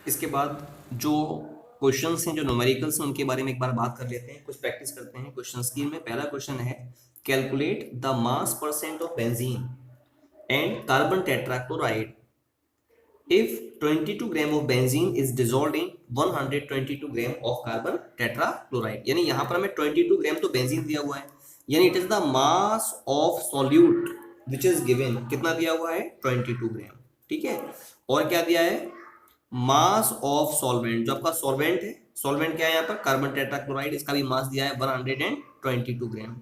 इसके बाद जो क्वेश्चंस हैं, जो न्यूमेरिकल्स हैं, उनके बारे में एक बार बात कर लेते हैं, कुछ प्रैक्टिस करते हैं क्वेश्चंस की। में पहला क्वेश्चन है, calculate the mass percent of benzene and carbon tetrachloride if 22 gram of benzene is dissolved in 122 gram of carbon tetrachloride. यानी यहां पर हमें 22 ग्राम तो बेंजीन दिया हुआ है, यानी it is the mass of solute which is given. कितना दिया हुआ है? 22 ग्राम। ठीक है, और क्या दिया है? मास ऑफ सॉल्वेंट, जो आपका सॉल्वेंट है, सॉल्वेंट क्या है यहाँ पर? Carbon tetrachloride. इसका भी मास दिया है 122 ग्राम।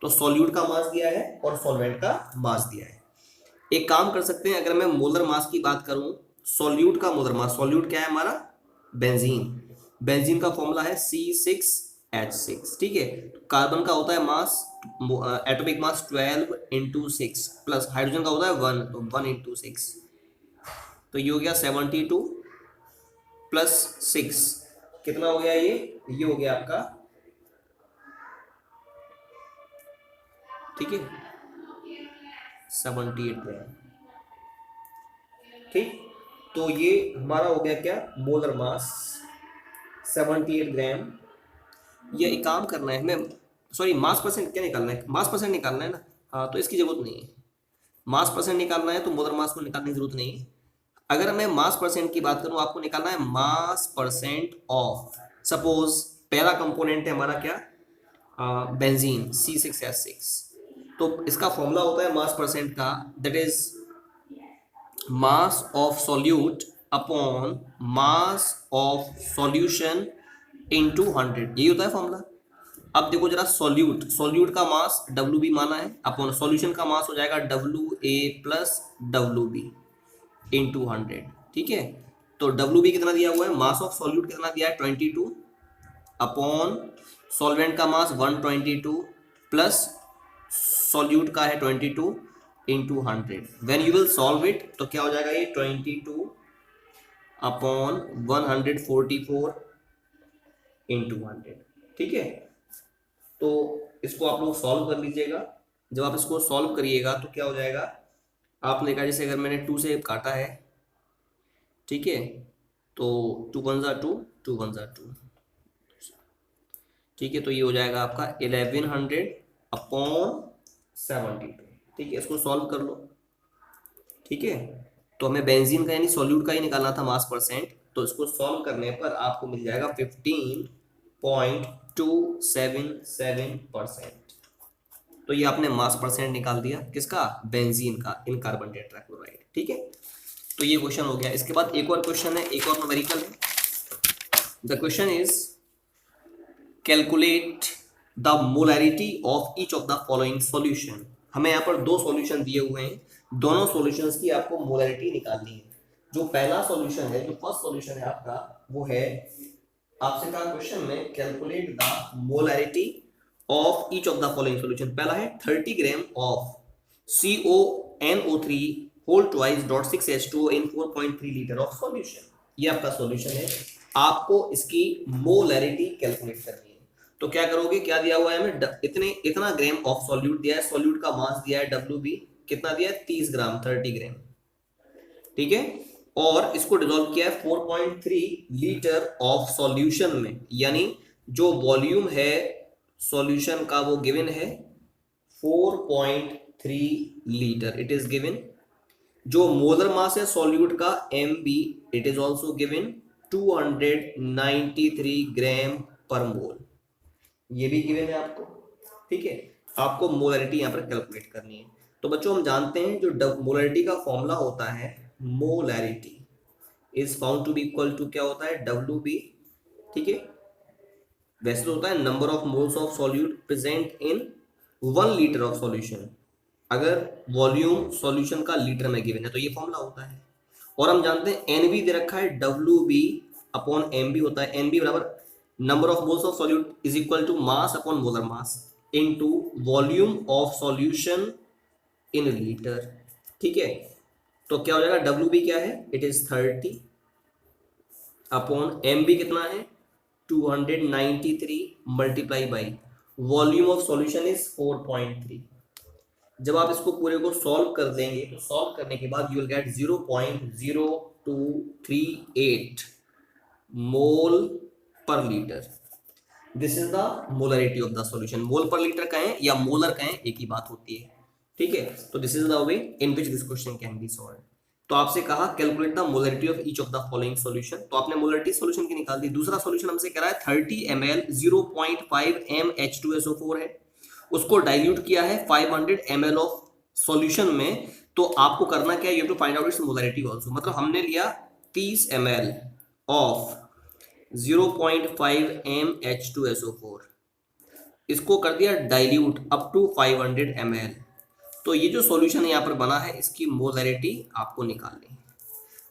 तो सॉल्यूट का मास दिया है और सॉल्वेंट का मास दिया है। एक काम कर सकते हैं, अगर मैं मोलर मास की बात करूं, सॉल्यूट का मोलर मास, सॉल्यूट क्या है हमारा? बेंजीन। बेंजीन का फॉर्मूला है C6H6। ठीक है, कार्बन का होता है mass, atomic mass 12 into 6, plus hydrogen का होता है 1, तो 1 इंटू 6, तो ये हो गया 72 प्लस 6, कितना हो गया? ये हो गया आपका, ठीक है, 78 ग्राम। ठीक, तो ये हमारा हो गया क्या? मोलर मास 78 ग्राम। ये एक काम करना है हमें, सॉरी मास परसेंट क्या निकालना है? मास परसेंट निकालना है ना। हाँ, तो इसकी जरूरत नहीं है, मास परसेंट निकालना है तो मोलर मास को निकालने की जरूरत नहीं है। अगर मैं मास परसेंट की बात करूं, आपको निकालना है मास परसेंट ऑफ, सपोज पहला कंपोनेंट है हमारा क्या? Benzene C6H6। तो इसका फॉर्मूला होता है मास परसेंट का, that is mass of solute upon mass of solution into 100, यही होता है फॉर्मूला। अब देखो जरा, सॉल्यूट, सॉल्यूट का मास WB माना है, अपॉन सॉल्यूशन का मास हो जाएगा WA प्लस WB इंटू 100। ठीक है, तो WB कितना दिया हुआ है? मास ऑफ सॉल्यूट कितना दिया है? 22, अपॉन सॉल्वेंट का मास 122 प्लस सॉल्यूट का है 22 into 100। When you will solve it, तो क्या हो जाएगा? ये 22 अपॉन 144 इंटू 100। ठीक है, तो इसको आप लोग सॉल्व कर लीजिएगा। जब आप इसको सॉल्व करिएगा तो क्या हो जाएगा? आपने कहा, जैसे अगर मैंने 2 से काटा है, ठीक है, तो 2 वन ज़ा 2, 2 वन ज़ा 2, ठीक है, तो ये हो जाएगा आपका 1100 अपॉन 72। ठीक है, इसको सॉल्व कर लो। ठीक है, तो हमें बेंजीन का यानी सॉल्यूट का ही निकालना था मास परसेंट, तो इसको सॉल्व करने पर आपको मिल जाएगा 15.277%। तो ये आपने मास परसेंट निकाल दिया, किसका? बेंजीन का, इन कार्बन टेट्राक्लोराइड। ठीक है, तो ये क्वेश्चन हो गया। इसके बाद एक और क्वेश्चन है, एक और न्यूमेरिकल है। The question is calculate the molarity of each of the following solution. हमें यहाँ पर दो सॉल्यूशन दिए हुए हैं, दोनों सॉल्यूशंस की आपको मोलैरिटी निकालनी है। जो पहला सॉल्यूशन है, जो फर्स्ट सॉल्यूशन है आपका, वो है, आपसे कहा क्वेश्चन में calculate the molarity of each of the following solution. पहला है 30 gram of CONO3 whole twice dot 6H2O in 4.3 litre of solution. ये आपका सॉल्यूशन है, आपको इसकी मोलैरिटी कैलकुलेट करनी है। तो क्या करोगे? क्या दिया हुआ है हमें? इतना ग्राम ऑफ सॉल्यूट दिया है, सॉल्यूट का मास दिया है WB, कितना दिया है? 30 ग्राम, 30 ग्राम। ठीक है, और इसको डिसॉल्व किया है 4.3 लीटर ऑफ सॉल्यूशन में, यानी जो वॉल्यूम है सॉल्यूशन का वो गिवन है 4.3 लीटर, इट इज गिवन। जो मोलर मास है सॉल्यूट का MB, it is also given 293 gram per mole, ये भी गिवन है आपको। ठीक है, आपको मोलरिटी यहाँ पर कैलकुलेट करनी है। तो बच्चों हम जानते हैं जो मोलरिटी का फॉर्मूला होता है, molarity is found to be equal to, क्या होता है? WB। ठीक है, वैसे तो होता है number of moles of solute present in 1 litre of solution. अगर वॉल्यूम सॉल्यूशन का लीटर में गिवन है तो ये फॉर्मूला होता है। और हम जानते हैं NB दे रखा है, WB अपॉन MB होता है। NB बराबर number of moles of solute is equal to mass upon molar mass into volume of solution in litre. ठीक है, तो क्या हो जाएगा? WB क्या है? इट इज 30 अपॉन MB कितना है? 293 multiply by volume of solution is 4.3। जब आप इसको पूरे को सॉल्व कर देंगे तो सॉल्व करने के बाद you will gate 0.0238 mole per litre. This is the molarity of the solution. Mole per litre कहें या मोलर कहें, एक ही बात होती है, ठीक है। तो this is the way in which this question can be solve. तो आपसे कहा calculate the molarity of each of the following solution, तो आपने मोलरिटी सॉल्यूशन की निकाल दी। दूसरा सॉल्यूशन हमसे कह रहा है 30 ml 0.5 m H2SO4 है, उसको डाइल्यूट किया है 500 ml ऑफ सॉल्यूशन में। तो आपको करना क्या है, you have to find out its molarity also. मतलब हमने लिया 30 ml ऑफ 0.5 m H2SO4, इसको कर दिया डाइल्यूट अप टू 500 ml। तो ये जो सॉल्यूशन यहाँ पर बना है इसकी मोलरिटी आपको निकालनी है।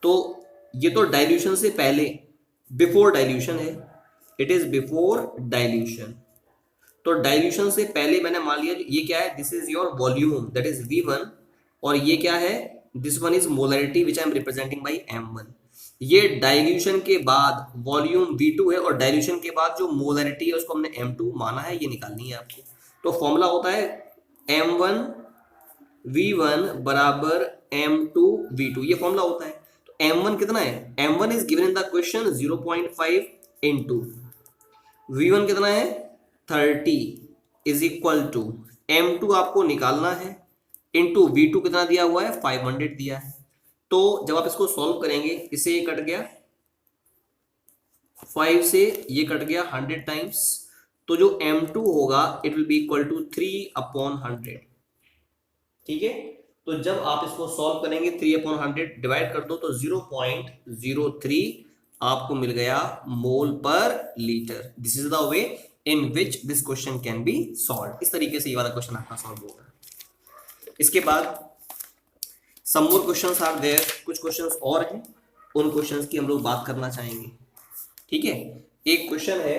तो ये तो डाइल्यूशन से पहले, बिफोर डाइल्यूशन है, इट इज बिफोर डाइल्यूशन। तो डाइल्यूशन से पहले मैंने मान लिया ये क्या है, this is your volume that is V1, और ये क्या है, this one is molarity which I am representing by M1। ये डाइल्यूशन के बाद वॉल्यूम V2 है, और डाइल्यूशन के बाद जो मोलरिटी है उसको हमने M2 माना है, ये निकालनी है आपको। तो फॉर्मूला होता है M1 V1 बराबर M2 V2, ये फॉर्मूला होता है। तो M1 कितना है, M1 is given in the question 0.5 into V1 कितना है 30 इज इक्वल टू M2 आपको निकालना है इंटू V2 कितना दिया हुआ है 500 दिया है। तो जब आप इसको सॉल्व करेंगे, इससे ये कट गया, 5 से ये कट गया 100 टाइम्स, तो जो M2 होगा it will be equal to 3/100, ठीक है। तो जब आप इसको सॉल्व करेंगे 3/100 डिवाइड कर दो तो 0.03 आपको मिल गया मोल per litre. This is the way in which this question can be solve. इस तरीके से ये वाला क्वेश्चन आपका सॉल्व होगा। इसके बाद सम मोर क्वेश्चंस आर देयर, कुछ क्वेश्चंस और हैं, उन क्वेश्चंस की हम लोग बात करना चाहेंगे, ठीक है। एक क्वेश्चन है,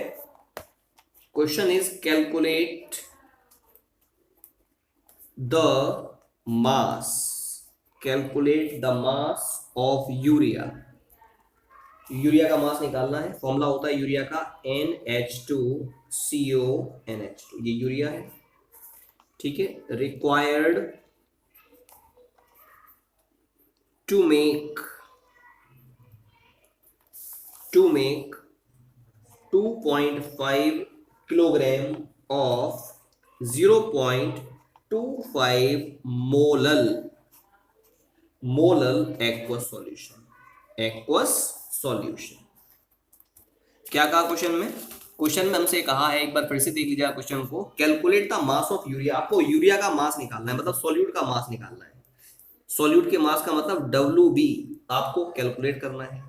question is calculate the mass, calculate the mass of urea. Urea का मास निकालना है, फॉर्मूला होता है यूरिया का NH2CONH2, ये यूरिया है, ठीक है। Required to make 2.5 kilogram of 0.25 molal aqueous solution. क्या कहा क्वेश्चन में, क्वेश्चन में हमसे कहा है, एक बार फिर से देख लीजिए क्वेश्चन को, calculate the mass of urea. आपको यूरिया का मास निकालना है, मतलब सॉल्यूट का मास निकालना है। सॉल्यूट के मास का मतलब WB आपको कैलकुलेट करना है,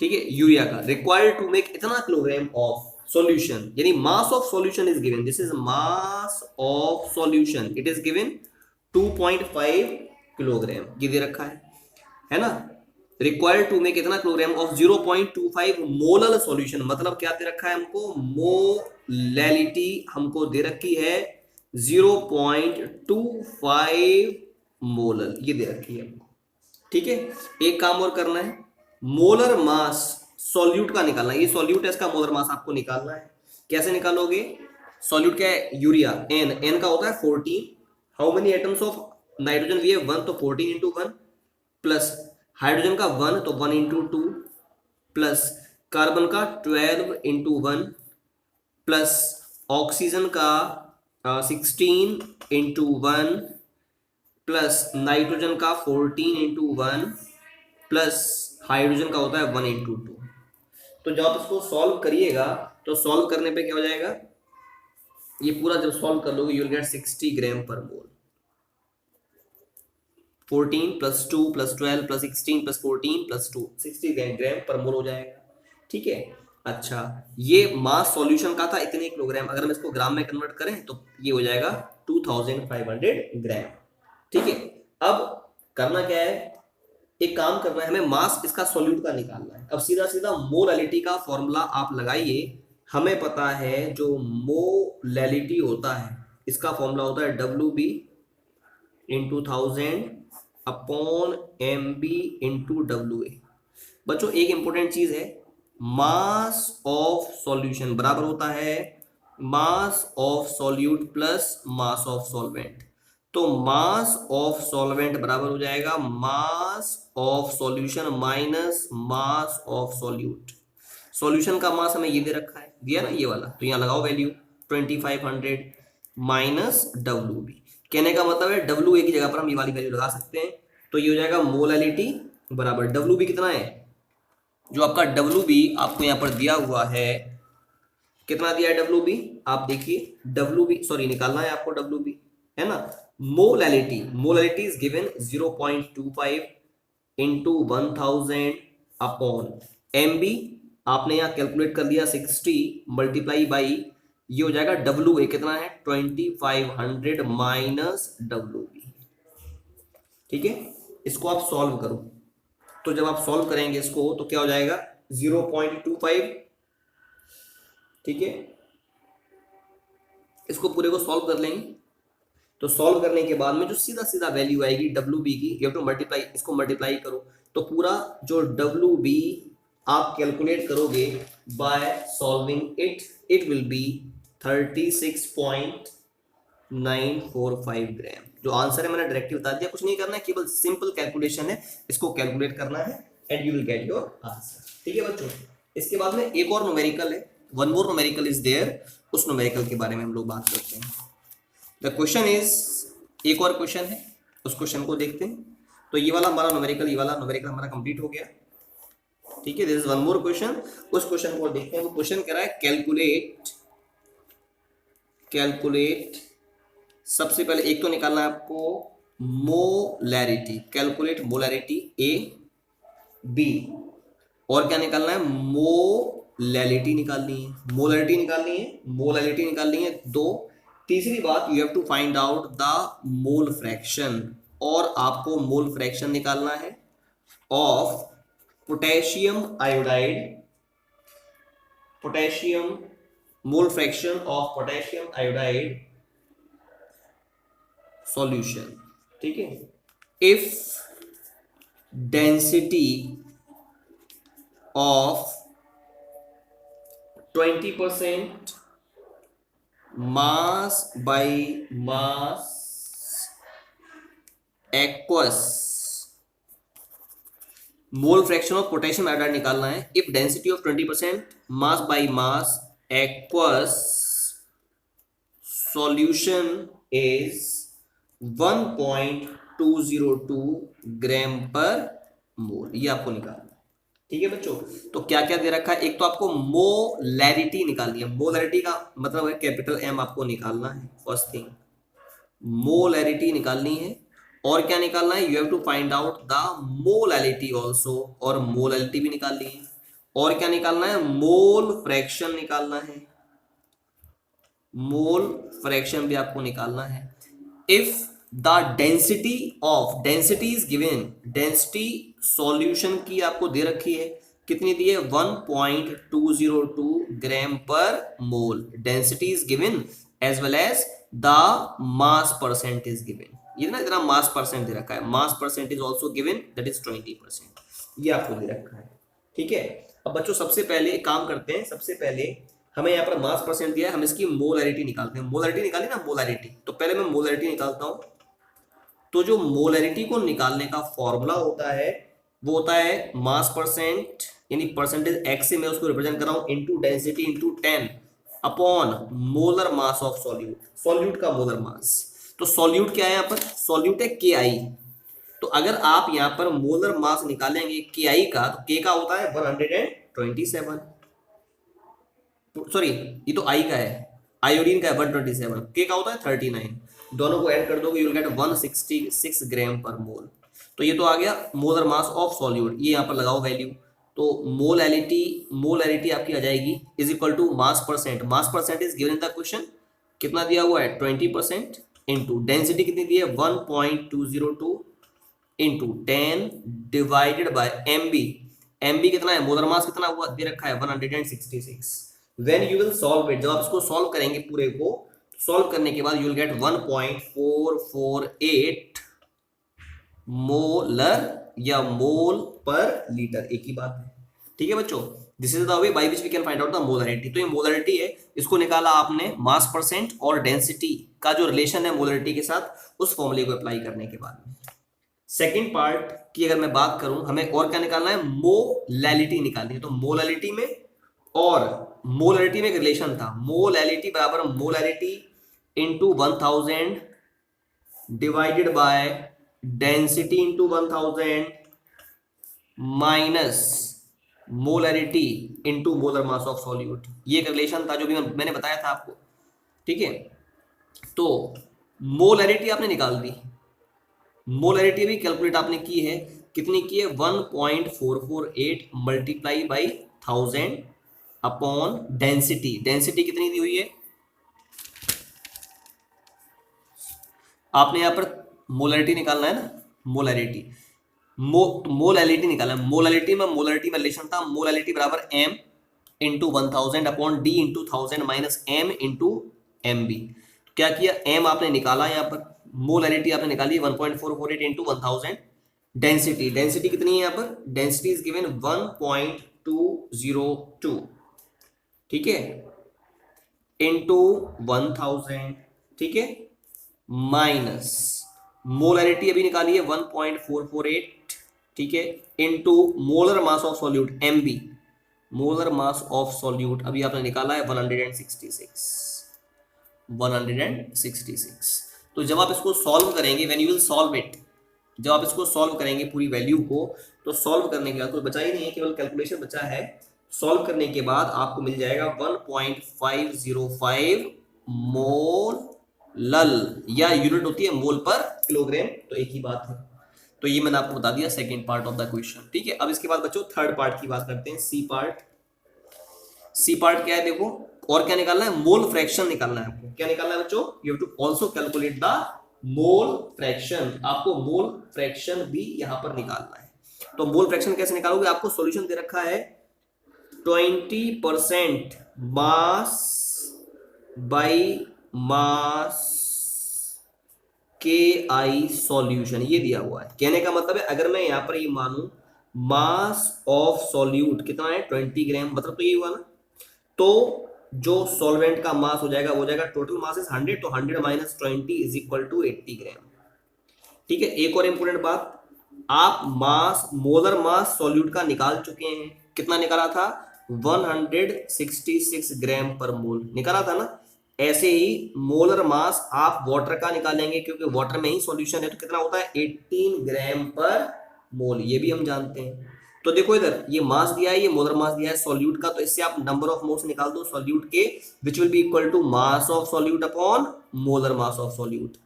ठीक है, यूरिया का। रिक्वायर्ड टू मेक इतना किलोग्राम ऑफ सॉल्यूशन, यानी mass of solution is given, this is mass of solution, it is given 2.5 kilogram, ये दे रखा है ना। रिक्वायर्ड टू मेक इतना किलोग्राम ऑफ 0.25 मोलल सॉल्यूशन, मतलब क्या दे रखा है हमको, मोलैलिटी हमको दे रखी है 0.25 मोलल, ये दे रखी है हमको, ठीक है। एक काम और करना है, मोलर मास सॉल्यूट का निकालना है, ये सॉल्यूट है, इसका मोलर मास आपको निकालना है। कैसे निकालोगे, सॉल्यूट क्या है, यूरिया, N का होता है 14, how many atoms of nitrogen we have 1, तो 14 इंटू 1, प्लस हाइड्रोजन का 1 तो 1 इंटू 2, प्लस कार्बन का 12 इंटू 1, प्लस ऑक्सीजन का 16 इंटू 1, प्लस नाइट्रोजन का 14 इंटू 1, प्लस हाइड्रोजन का होता है 1 इंटू 2। तो जब आप इसको सॉल्व करिएगा तो सॉल्व करने पे क्या हो जाएगा, ये पूरा जब सॉल्व कर लोगे you will gate 60 gram per mole. 14 plus 2 plus 12 plus 16 plus 14 plus 2, 60 gram per मोल हो जाएगा, ठीक है। अच्छा, ये मास सॉल्यूशन का था इतने किलोग्राम, अगर हम इसको ग्राम में कन्वर्ट करें तो ये हो जाएगा 2500 ग्राम, ठीक है। अब करना क्या है, एक काम करना है, हमें मास इसका सॉल्यूट का निकालना है। अब सीधा सीधा मोलैलिटी का फॉर्मूला आप लगाइए, हमें पता है जो मोलैलिटी होता है इसका फॉर्मूला होता है WB into 1000 upon MB into WA। बच्चों एक इंपॉर्टेंट चीज है, मास ऑफ सॉल्यूशन बराबर होता है मास of solute plus mass of solvent. तो मास ऑफ सॉल्वेंट बराबर हो जाएगा mass of solution minus mass of solute. Solution का मास हमें ये दे रखा है, दिया ना ये वाला, तो यहाँ लगाओ वैल्यू 2500 माइनस डब्ल्यू बी। कहने का मतलब है डब्ल्यू ए की जगह पर हम ये वाली वैल्यू लगा सकते हैं, तो ये हो जाएगा मोलैलिटी बराबर डब्ल्यू बी कितना है, जो आपका डब्ल्यू बी आपको यहाँ पर दिया हुआ है, कितना दिया है डब्ल्यू बी, आप देखिए डब्ल्यू बी, सॉरी निकालना है आपको डब्ल्यू बी, है ना। Molality, molality is given 0.25 into 1000 upon M B, आपने यहाँ कैलकुलेट कर लिया 60 मल्टीप्लाई बाई, ये हो जाएगा डब्ल्यू ए कितना है 2500 माइनस डब्ल्यू बी। ठीक है, इसको आप सॉल्व करो, तो जब आप सॉल्व करेंगे इसको तो क्या हो जाएगा 0.25, ठीक है, इसको पूरे को सॉल्व कर लेंगे, तो सॉल्व करने के बाद में जो सीधा सीधा वैल्यू आएगी डब्ल्यू बी की, यू हैव टू मल्टीप्लाई, इसको मल्टीप्लाई करो, तो पूरा जो डब्ल्यू बी आप कैलकुलेट करोगे by solving it, it will B 36.945 ग्राम। जो आंसर है मैंने डायरेक्टली बता दिया, कुछ नहीं करना है, केवल सिंपल कैलकुलेशन है, इसको कैलकुलेट करना है and you will get your answer. ठीक है बच्चों, इसके बाद में एक और न्यूमेरिकल है, one more numerical is there, उस न्यूमेरिकल के बारे में हम लोग बात करते हैं। द क्वेश्चन इज, एक और क्वेश्चन है, उस क्वेश्चन को देखते हैं। तो ये वाला हमारा न्यूमेरिकल, ये वाला न्यूमेरिकल हमारा कंप्लीट हो गया। ठीक है, this is one more question, उस क्वेश्चन को देखते हैं। वो क्वेश्चन कह रहा है कैलकुलेट, सबसे पहले एक तो निकालना है आपको molarity, calculate molarity A B, और क्या निकालना है मोलैलिटी निकालनी है, मोलैलिटी निकालनी है, मोलैलिटी निकालनी है दो। तीसरी बात, you have to find out the mole fraction, और आपको मोल फ्रैक्शन निकालना है of potassium iodide, potassium, mole fraction of potassium iodide solution. ठीक है, if density of 20% mass by mass aqueous, mole fraction of potassium iodide निकालना है। If density of 20% mass by mass aqueous solution is 1.202 gram per mole, ये आपको निकालना है। ठीक है बच्चों, तो क्या क्या दे रखा है, एक तो आपको मोलैरिटी निकालनी है, मोलैरिटी का मतलब है कैपिटल एम आपको निकालना है, फर्स्ट थिंग मोलैरिटी निकालनी है, और क्या निकालना है, you have to find out the molality also, और मोलैलिटी भी निकालनी है, और क्या निकालना है, मोल फ्रैक्शन निकालना है, मोल फ्रैक्शन भी आपको निकालना है। If the density of, density is given, density solution की आपको दे रखी है, कितनी दी है 1.202 gram per mole, density is given as well as the mass percent is given, ये ना इतना मास परसेंट दे रखा है, mass percent is also given that is 20%, ये आपको दे रखा है। ठीक है, अब बच्चों सबसे पहले एक काम करते हैं, सबसे पहले हमें यहाँ पर मास परसेंट दिया है, हम इसकी मोलैरिटी निकालते हैं, मोलैरिटी निकाली ना, मोलैरिटी, तो पहले मैं मोलैरिटी निकालता हूं। तो जो मोलैरिटी को निकालने का फॉर्मूला होता है वो होता है मास परसेंट, यानी परसेंटेज एक्स से मैं उसको रिप्रेजेंट कर रहा हूं, into density into 10 upon molar mass of solute, solute का मोलर मास। तो सॉल्यूट क्या है यहाँ पर, सॉल्यूट है के आई, तो अगर आप यहाँ पर मोलर मास निकालेंगे के आई का, तो के का होता है 127, सॉरी ये तो आई का है, आयोडीन का है 127, के का होता है 39, दोनों को ऐड कर दोगे you will gate 166 gram per मोल। तो ये तो आ गया मोलर मास ऑफ सॉल्यूट, ये यहाँ पर लगाओ वैल्यू, तो मोलैरिटी आपकी आ जाएगी is equal to mass percent, mass percent is given in the question, कितना दिया हुआ है 20%, इनटू डेंसिटी कितनी दी है 1.202 into 10 divided by MB, MB कितना है, मोलर मास कितना हुआ दे रखा है 166। When you will solve it, जब आप इसको सॉल्व करेंगे पूरे को, सॉल्व करने के बाद यू विल गेट 1.448 मोलर या मोल पर लीटर, एक ही बात है। ठीक है बच्चों, this is the way by which we can find out the molarity. तो ये मोलैरिटी है, इसको निकाला आपने मास परसेंट और डेंसिटी का जो रिलेशन है मोलैरिटी के साथ, उस फॉर्मूले को अप्लाई करने के बाद। सेकेंड पार्ट की अगर मैं बात करूं, हमें और क्या निकालना है, मोलैलिटी निकालनी है। तो मोलैलिटी में और मोलैरिटी में एक रिलेशन था, मोलैरिटी बराबर molarity into 1000 divided by density into 1000 minus molarity into molar mass of solute. ये एक रिलेशन था जो भी मैंने बताया था आपको, ठीक है। तो मोलैरिटी आपने निकाल दी, मोलैरिटी भी कैलकुलेट आपने की है, कितनी की है 1.448 multiply by 1000 upon density, density कितनी दी हुई है आपने यहां पर मोलैरिटी निकालना है ना, मोलैरिटी मोलैरिटी निकालना है, मोलैरिटी में रिलेशन था मोलैरिटी बराबर m into 1000 upon d into 1000 minus m into M B. क्या किया, m आपने निकाला, यहाँ पर मोलैरिटी आपने निकाली 1.448 इंटू 1000, डेंसिटी डेंसिटी कितनी है यहाँ पर, डेंसिटी इज गिवन 1.202, ठीक है, इंटू 1000, ठीक है, माइनस मोलैरिटी अभी निकाली है 1.448, ठीक है, into molar mass of solute mb, molar mass of solute अभी आपने निकाला है 166। तो जब आप इसको सॉल्व करेंगे, when you will solve it, जब आप इसको सॉल्व करेंगे पूरी वैल्यू को, तो सॉल्व करने के बाद कुछ बचा ही नहीं है, केवल कैलकुलेशन बचा है। सॉल्व करने के बाद आपको मिल जाएगा 1.505 मोल लल, या यूनिट होती है मोल पर किलोग्राम, तो एक ही बात है। तो ये मैंने आपको बता दिया second part of the question, ठीक है। अब इसके बाद बच्चों थर्ड पार्ट की बात करते हैं, सी पार्ट। सी पार्ट क्या है देखो, और क्या निकालना है, मोल फ्रैक्शन निकालना है आपको। क्या निकालना है बच्चों, you have to also calculate the mole fraction, आपको मोल फ्रैक्शन भी यहां पर निकालना है। तो मोल फ्रैक्शन कैसे निकालोगे, आपको सॉल्यूशन दे रखा है 20% मास बाई मास के आई सॉल्यूशन, ये दिया हुआ है। कहने का मतलब है अगर मैं यहां पर ये मानूं मास ऑफ सॉल्यूट कितना है 20 ग्राम, मतलब तो ये हुआ ना, तो जो सॉल्वेंट का मास हो जाएगा वो हो जाएगा, टोटल मास इज 100, तो 100 माइनस 20 इज इक्वल टू 80 ग्राम, ठीक है। एक और इंपोर्टेंट बात, आप मास मोलर मास सॉल्यूट का निकाल चुके हैं, कितना निकाला था 166 ग्राम पर मोल निकाला था ना। ऐसे ही मोलर मास आप वाटर का निकालेंगे, क्योंकि वाटर में ही सॉल्यूशन है, तो कितना होता है 18 ग्राम पर मोल, ये भी हम जानते हैं। तो देखो इधर ये मास दिया है, ये मोलर मास दिया है सॉल्यूट का, तो इससे आप नंबर ऑफ मोल्स निकाल दो सॉल्यूट के, which will be equal to mass of solute upon molar mass of solute.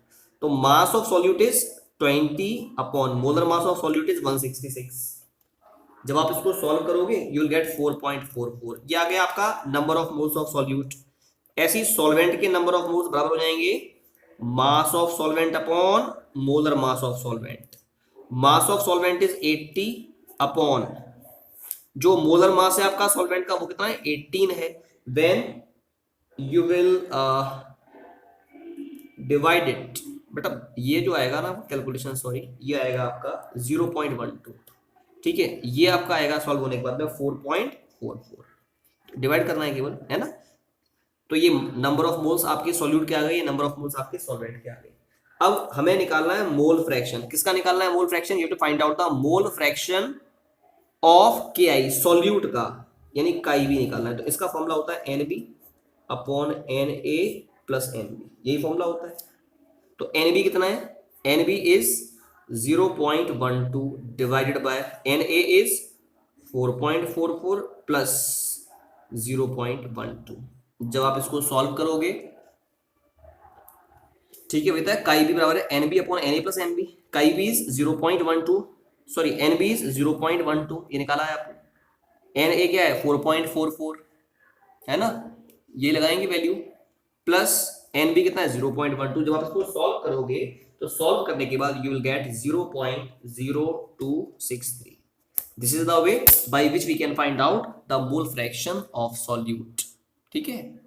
तो mass of solute is 20 upon molar mass of solute is 166। जब आप इसको सॉल्व करोगे यू विल गेट 4.44, ये आ गया आपका number of moles of solute. ऐसी सॉल्वेंट के नंबर ऑफ मोल्स बराबर हो जाएंगे mass of solvent upon molar mass of solvent. Mass of solvent is 80 upon जो मोलर मास है आपका सॉल्वेंट का वो कितना है 18 है, then you will divide it, बेटा ये जो आएगा ना कैलकुलेशन, सॉरी ये आएगा आपका 0.12, ठीक है, ये आपका आएगा सॉल्व होने के बाद में 4.44, डिवाइड करना है केवल, है ना। तो ये नंबर ऑफ मोल्स आपके सॉल्यूट के आ गए, ये नंबर ऑफ मोल्स आपके सॉल्वेंट के आ गए। अब हमें निकालना है मोल फ्रैक्शन, किसका निकालना है mole fraction, you have to find out the mole fraction of K I solute का, यानी काई भी निकालना है। तो इसका फॉर्मूला होता है N B upon N A plus N B, यही फॉर्मूला होता है। तो एन बी कितना है, N B is 0.12 divided by N A is 4.44 plus 0.12। जब आप इसको सॉल्व करोगे, ठीक है बेटा, काई बी बराबर है N B upon N A plus N B, chi B is 0.12, sorry N B is 0.12, ये निकाला है आपने। एन ए क्या है 4.44, है ना, ये लगाएंगे वैल्यू, प्लस एन बी कितना है 0.12। जब आप इसको सॉल्व करोगे तो सॉल्व करने के बाद you will get 0.0263। This is the way by which we can find out the mole fraction of solute, ठीक है।